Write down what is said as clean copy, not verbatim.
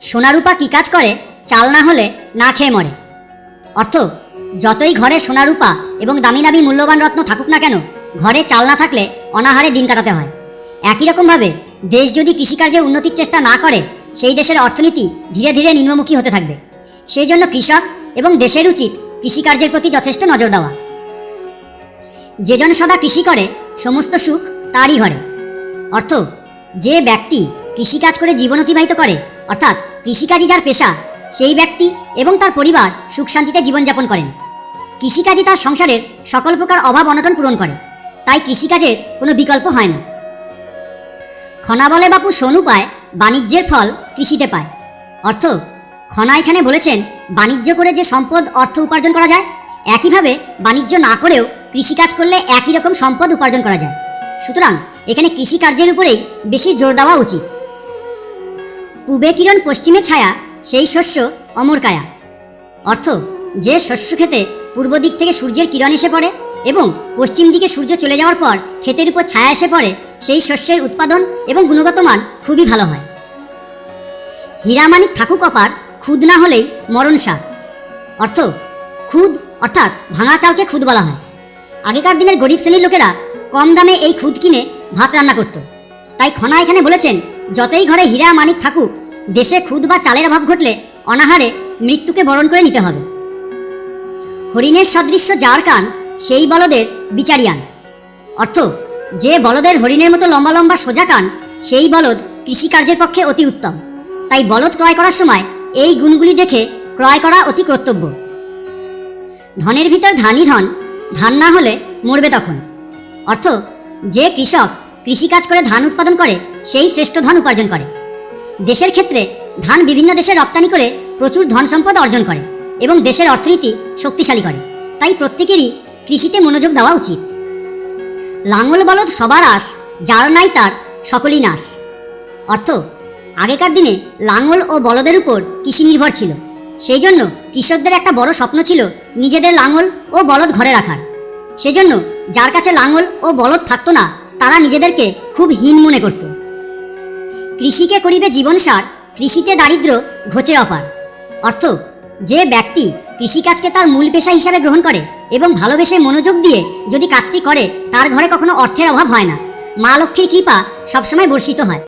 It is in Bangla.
সোনারূপা কি কাজ করে, চাল না হলে না খেয়ে মরে। অর্থ, যতই ঘরে সোনারূপা এবং দামি দামি মূল্যবান রত্ন থাকুক না কেন, ঘরে চাল না থাকলে অনাহারে দিন কাটাতে হয়। একই রকমভাবে দেশ যদি কৃষিকার্যের উন্নতির চেষ্টা না করে, সেই দেশের অর্থনীতি ধীরে ধীরে নিম্নমুখী হতে থাকবে। সেই জন্য কৃষক এবং দেশের উচিত কৃষিকার্যের প্রতি যথেষ্ট নজর দেওয়া। যেজন সদা কৃষি করে, সমস্ত সুখ তারই ঘরে। অর্থ, যে ব্যক্তি কৃষিকাজ করে জীবন অতিবাহিত করে, অর্থাৎ কৃষিকাজই যার পেশা, সেই ব্যক্তি এবং তার পরিবার সুখ শান্তিতে জীবনযাপন করেন। কৃষিকাজই তার সংসারের সকল প্রকার অভাব অনটন পূরণ করে, তাই কৃষিকাজের কোনো বিকল্প হয় না। খনা বলে বাপু সোনু পায়, বাণিজ্যের ফল কৃষিতে পায়। অর্থ, খনা এখানে বলেছেন বাণিজ্য করে যে সম্পদ অর্থ উপার্জন করা যায়, একইভাবে বাণিজ্য না করেও কৃষিকাজ করলে একই রকম সম্পদ উপার্জন করা যায়। সুতরাং এখানে কৃষিকার্যের উপরেই বেশি জোর দেওয়া উচিত। পূবে কিরণ পশ্চিমে ছায়া, সেই শস্য অমর কায়া। অর্থ, যে শস্য খেতে পূর্ব দিক থেকে সূর্যের কিরণ এসে পড়ে এবং পশ্চিম দিকে সূর্য চলে যাওয়ার পর ক্ষেতের উপর ছায়া এসে পড়ে, সেই শস্যের উৎপাদন এবং গুণগত মান খুবই ভালো হয়। হীরামানিক থাকুক অপার, খুদ না হলেই মরণ সার। অর্থ, খুদ অর্থাৎ ভাঙা চালকে খুদ বলা হয়। আগেকার দিনের গরিব শ্রেণীর লোকেরা কম দামে এই খুদ কিনে ভাত রান্না করত। তাই খনা এখানে বলেছেন, যতই ঘরে হীরা মানিক থাকুক, দেশে খুদ বা চালের অভাব ঘটলে অনাহারে মৃত্যুকে বরণ করে নিতে হবে। হরিণের সদৃশ্য যার কান, সেই বলদের বিচারিয়ান। অর্থ, যে বলদের হরিণের মতো লম্বা লম্বা সোজা কান, সেই বলদ কৃষিকার্যের পক্ষে অতি উত্তম। তাই বলদ ক্রয় করার সময় এই গুণগুলি দেখে ক্রয় করা অতি কর্তব্য। ধনের ভিতর ধানই ধন, ধান না হলে মরবে তখন। অর্থ, যে কৃষক কৃষিকাজ করে ধান উৎপাদন করে, সেই শ্রেষ্ঠ ধন উপার্জন করে। দেশের ক্ষেত্রে ধান বিভিন্ন দেশে রপ্তানি করে প্রচুর ধন সম্পদ অর্জন করে এবং দেশের অর্থনীতি শক্তিশালী করে। তাই প্রত্যেকেরই কৃষিতে মনোযোগ দেওয়া উচিত। লাঙল বলদ সবার আস, যার নাই তার সকলই নাশ। অর্থ, আগেকার দিনে লাঙল ও বলদের উপর কৃষি নির্ভর ছিল। সেই জন্য কৃষকদের একটা বড় স্বপ্ন ছিল নিজেদের লাঙল ও বলদ ঘরে রাখার। সেজন্য যার কাছে লাঙল ও বলদ থাকতো না, তারা নিজেদেরকে খুব হীন মনে করত। কৃষিকে করিবে জীবনসার, কৃষিতে দারিদ্র্য ঘোচে অপার। অর্থ, যে ব্যক্তি কৃষিকাজকে তার মূল পেশা হিসাবে গ্রহণ করে এবং ভালোবেসে মনোযোগ দিয়ে যদি কাজটি করে, তার ঘরে কখনো অর্থের অভাব হয় না। মা লক্ষ্মীর কৃপা সবসময় বর্ষিত হয়।